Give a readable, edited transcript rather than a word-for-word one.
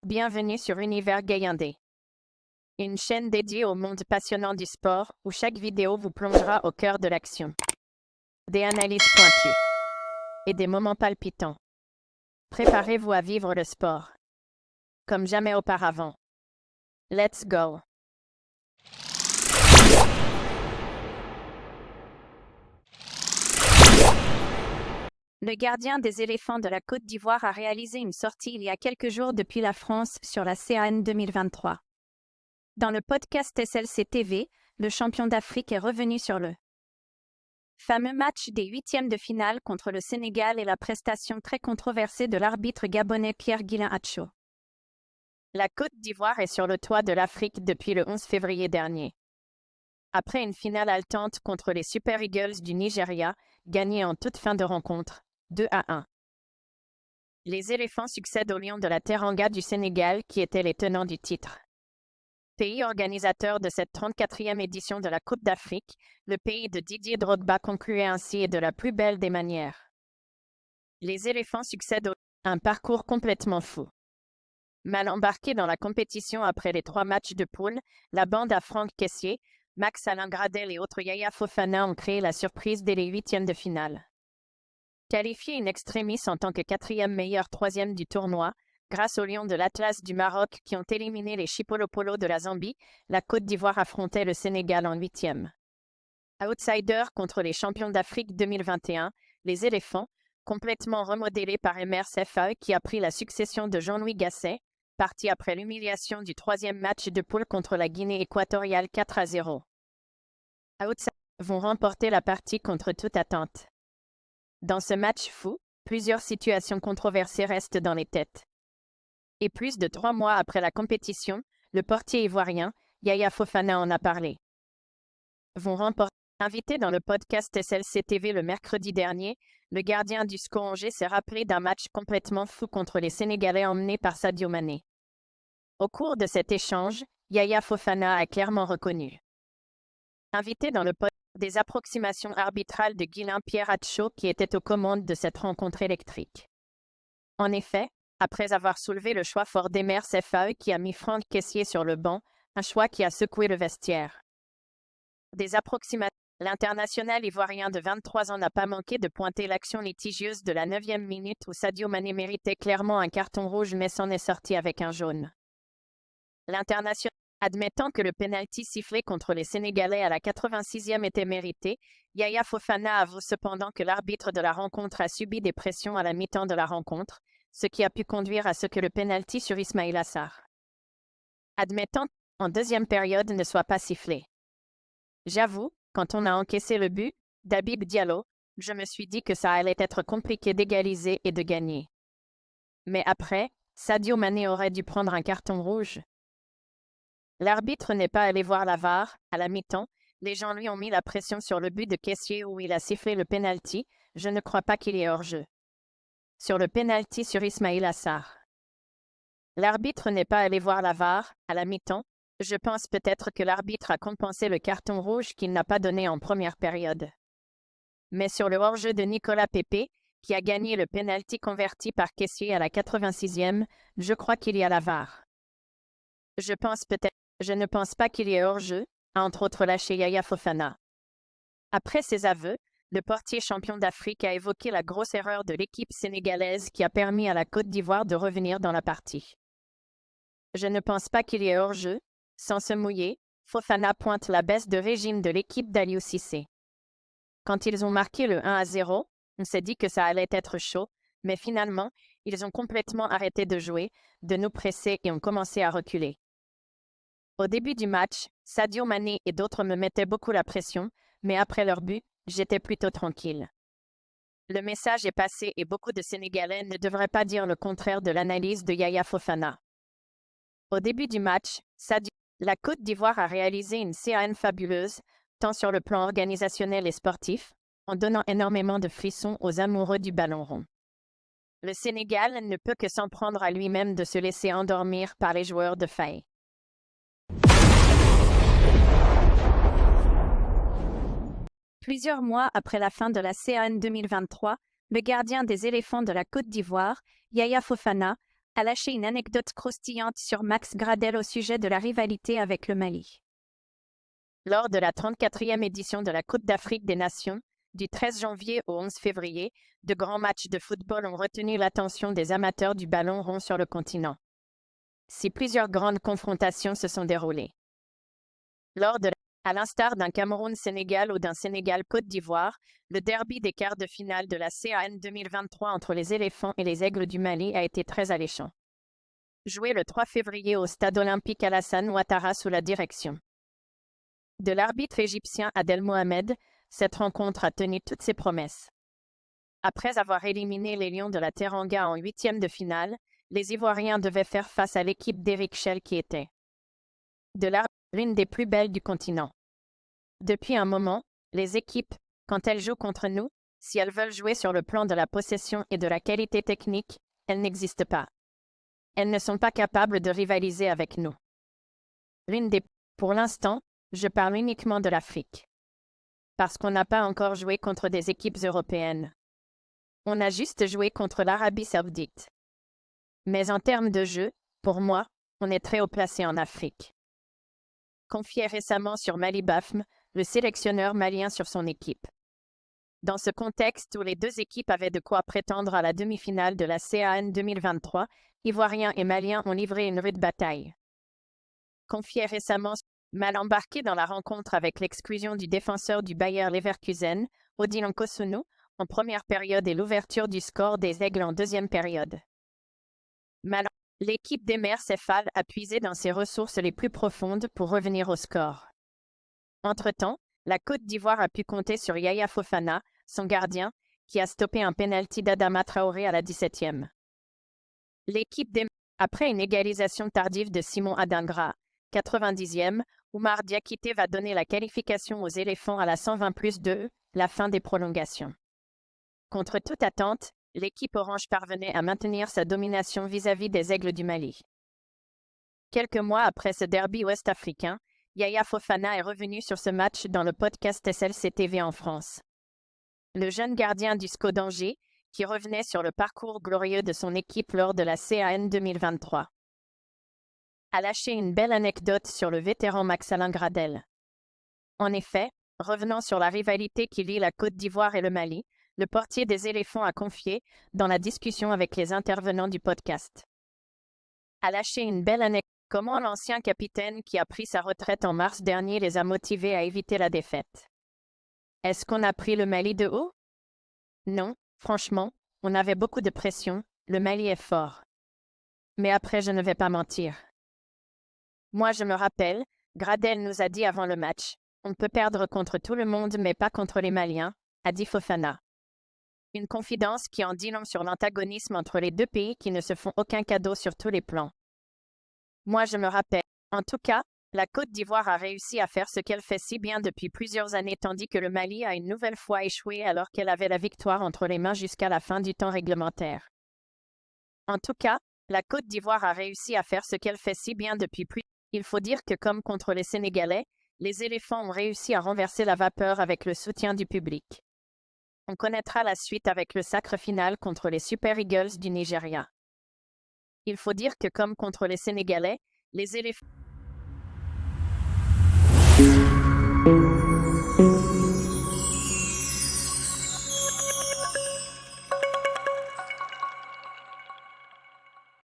Bienvenue sur Univers Gayandé, une chaîne dédiée au monde passionnant du sport où chaque vidéo vous plongera au cœur de l'action. Des analyses pointues et des moments palpitants. Préparez-vous à vivre le sport comme jamais auparavant. Let's go! Le gardien des éléphants de la Côte d'Ivoire a réalisé une sortie il y a quelques jours depuis la France sur la CAN 2023. Dans le podcast SLC TV, le champion d'Afrique est revenu sur le fameux match des huitièmes de finale contre le Sénégal et la prestation très controversée de l'arbitre gabonais Pierre-Guilain Acho. La Côte d'Ivoire est sur le toit de l'Afrique depuis le 11 février dernier. Après une finale haletante contre les Super Eagles du Nigeria, gagnée en toute fin de rencontre, 2-1. Les éléphants succèdent aux lions de la Teranga du Sénégal qui étaient les tenants du titre. Pays organisateur de cette 34e édition de la Coupe d'Afrique, le pays de Didier Drogba concluait ainsi et de la plus belle des manières. Les éléphants succèdent un parcours complètement fou. Mal embarqué dans la compétition après les 3 matchs de poule, la bande à Franck Kessié, Max Alain Gradel et autres Yaya Fofana ont créé la surprise dès les huitièmes de finale. Qualifié in extremis en tant que 4e meilleur 3e du tournoi, grâce aux Lions de l'Atlas du Maroc qui ont éliminé les Chipolopolo de la Zambie, la Côte d'Ivoire affrontait le Sénégal en 8e. Outsider contre les champions d'Afrique 2021, les éléphants, complètement remodelés par MRCFA qui a pris la succession de Jean-Louis Gasset, parti après l'humiliation du 3e match de poule contre la Guinée équatoriale 4-0. Outsider vont remporter la partie contre toute attente. Dans ce match fou, plusieurs situations controversées restent dans les têtes. Et plus de 3 mois après la compétition, le portier ivoirien, Yaya Fofana en a parlé. Vont remporter. Invité dans le podcast SLC TV le mercredi dernier, le gardien du SCO Angers s'est rappelé d'un match complètement fou contre les Sénégalais emmenés par Sadio Mané. Au cours de cet échange, Yaya Fofana a clairement reconnu. Invité dans le podcast des approximations arbitrales de Guilain Pierre Acho qui était aux commandes de cette rencontre électrique. En effet, après avoir soulevé le choix fort d'Emers FAE qui a mis Franck Kessié sur le banc, un choix qui a secoué le vestiaire. Des approximations. L'international ivoirien de 23 ans n'a pas manqué de pointer l'action litigieuse de la 9e minute où Sadio Mané méritait clairement un carton rouge mais s'en est sorti avec un jaune. L'international, admettant que le pénalty sifflé contre les Sénégalais à la 86e était mérité, Yaya Fofana avoue cependant que l'arbitre de la rencontre a subi des pressions à la mi-temps de la rencontre, ce qui a pu conduire à ce que le pénalty sur Ismaïla Sarr, admettant en deuxième période, ne soit pas sifflé. J'avoue, quand on a encaissé le but d'Habib Diallo, je me suis dit que ça allait être compliqué d'égaliser et de gagner. Mais après, Sadio Mané aurait dû prendre un carton rouge. L'arbitre n'est pas allé voir la VAR, à la mi-temps, les gens lui ont mis la pression sur le but de Kessié où il a sifflé le pénalty, je ne crois pas qu'il y ait hors-jeu. Sur le pénalty sur Ismaïla Sarr. L'arbitre n'est pas allé voir la VAR, à la mi-temps, je pense peut-être que l'arbitre a compensé le carton rouge qu'il n'a pas donné en première période. Mais sur le hors-jeu de Nicolas Pepe, qui a gagné le pénalty converti par Kessié à la 86e, je crois qu'il y a la VAR. Je ne pense pas qu'il y ait hors-jeu, a entre autres lâché Yaya Fofana. Après ses aveux, le portier champion d'Afrique a évoqué la grosse erreur de l'équipe sénégalaise qui a permis à la Côte d'Ivoire de revenir dans la partie. Je ne pense pas qu'il y ait hors-jeu. Sans se mouiller, Fofana pointe la baisse de régime de l'équipe d'Aliou Cissé. Quand ils ont marqué le 1-0, on s'est dit que ça allait être chaud, mais finalement, ils ont complètement arrêté de jouer, de nous presser et ont commencé à reculer. Au début du match, Sadio Mané et d'autres me mettaient beaucoup la pression, mais après leur but, j'étais plutôt tranquille. Le message est passé et beaucoup de Sénégalais ne devraient pas dire le contraire de l'analyse de Yaya Fofana. Au début du match, la Côte d'Ivoire a réalisé une CAN fabuleuse, tant sur le plan organisationnel et sportif, en donnant énormément de frissons aux amoureux du ballon rond. Le Sénégal ne peut que s'en prendre à lui-même de se laisser endormir par les joueurs de faille. Plusieurs mois après la fin de la CAN 2023, le gardien des éléphants de la Côte d'Ivoire, Yaya Fofana, a lâché une anecdote croustillante sur Max Gradel au sujet de la rivalité avec le Mali. Lors de la 34e édition de la Coupe d'Afrique des Nations, du 13 janvier au 11 février, de grands matchs de football ont retenu l'attention des amateurs du ballon rond sur le continent. Si plusieurs grandes confrontations se sont déroulées. À l'instar d'un Cameroun-Sénégal ou d'un Sénégal-Côte d'Ivoire, le derby des quarts de finale de la CAN 2023 entre les éléphants et les aigles du Mali a été très alléchant. Joué le 3 février au stade olympique Alassane Ouattara sous la direction de l'arbitre égyptien Adel Mohamed, cette rencontre a tenu toutes ses promesses. Après avoir éliminé les Lions de la Teranga en huitième de finale, les Ivoiriens devaient faire face à l'équipe d'Eric Schell qui était l'une des plus belles du continent. Depuis un moment, les équipes, quand elles jouent contre nous, si elles veulent jouer sur le plan de la possession et de la qualité technique, elles n'existent pas. Elles ne sont pas capables de rivaliser avec nous. Pour l'instant, je parle uniquement de l'Afrique. Parce qu'on n'a pas encore joué contre des équipes européennes. On a juste joué contre l'Arabie Saoudite. Mais en termes de jeu, pour moi, on est très haut placé en Afrique. Confié récemment sur Mali Bafm, le sélectionneur malien sur son équipe. Dans ce contexte où les deux équipes avaient de quoi prétendre à la demi-finale de la CAN 2023, Ivoiriens et Maliens ont livré une rude bataille. Confié récemment, mal embarqué dans la rencontre avec l'exclusion du défenseur du Bayer Leverkusen, Odilon Kossounou, en première période et l'ouverture du score des Aigles en deuxième période. L'équipe d'Emer Céphale a puisé dans ses ressources les plus profondes pour revenir au score. Entre-temps, la Côte d'Ivoire a pu compter sur Yaya Fofana, son gardien, qui a stoppé un pénalty d'Adama Traoré à la 17e. L'équipe d'Emer, après une égalisation tardive de Simon Adingra, 90e, Oumar Diakité va donner la qualification aux éléphants à la 120+2, la fin des prolongations. Contre toute attente, l'équipe orange parvenait à maintenir sa domination vis-à-vis des aigles du Mali. Quelques mois après ce derby ouest-africain, Yaya Fofana est revenu sur ce match dans le podcast SLC TV en France. Le jeune gardien du SCO d'Angers, qui revenait sur le parcours glorieux de son équipe lors de la CAN 2023, a lâché une belle anecdote sur le vétéran Max-Alain Gradel. En effet, revenant sur la rivalité qui lie la Côte d'Ivoire et le Mali, le portier des éléphants a confié, dans la discussion avec les intervenants du podcast, a lâché une belle anecdote. Comment l'ancien capitaine qui a pris sa retraite en mars dernier les a motivés à éviter la défaite. Est-ce qu'on a pris le Mali de haut? Non, franchement, on avait beaucoup de pression, le Mali est fort. Mais après je ne vais pas mentir. Moi je me rappelle, Gradel nous a dit avant le match, on peut perdre contre tout le monde mais pas contre les Maliens, a dit Fofana. Une confidence qui en dit long sur l'antagonisme entre les deux pays qui ne se font aucun cadeau sur tous les plans. Moi je me rappelle. En tout cas, la Côte d'Ivoire a réussi à faire ce qu'elle fait si bien depuis plusieurs années tandis que le Mali a une nouvelle fois échoué alors qu'elle avait la victoire entre les mains jusqu'à la fin du temps réglementaire. En tout cas, la Côte d'Ivoire a réussi à faire ce qu'elle fait si bien depuis plus. Il faut dire que comme contre les Sénégalais, les éléphants ont réussi à renverser la vapeur avec le soutien du public. On connaîtra la suite avec le sacre final contre les Super Eagles du Nigeria. Il faut dire que comme contre les Sénégalais, les éléphants